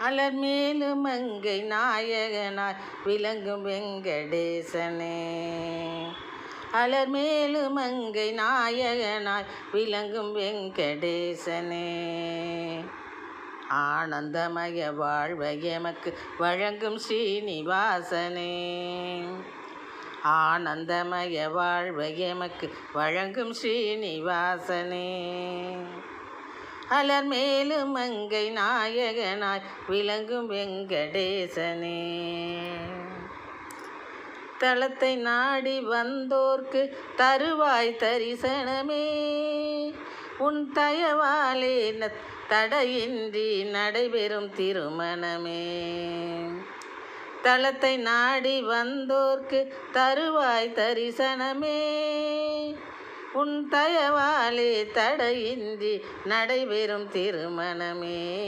அலர்மேலு மங்கை நாயகனாய் விளங்கும் வெங்கடேசனே. அலர்மேலு மங்கை நாயகனாய் விளங்கும் வெங்கடேசனே. ஆனந்தமய வாழ்வை எமக்கு வழங்கும் ஸ்ரீனிவாசனே. ஆனந்தமய வாழ்வை எமக்கு வழங்கும் ஸ்ரீனிவாசனே. அலர்மேலு மங்கை நாயகனாய் விளங்கும் வெங்கடேசனே. தலத்தை நாடி வந்தோர்க்கு தருவாய் தரிசனமே. உன் தயவாலே தடையின்றி நடைபெறும் திருமணமே. தலத்தை நாடி வந்தோர்க்கு தருவாய் தரிசனமே. உன் தயவாலே தடையின்றி நடைபெறும் திருமணமே.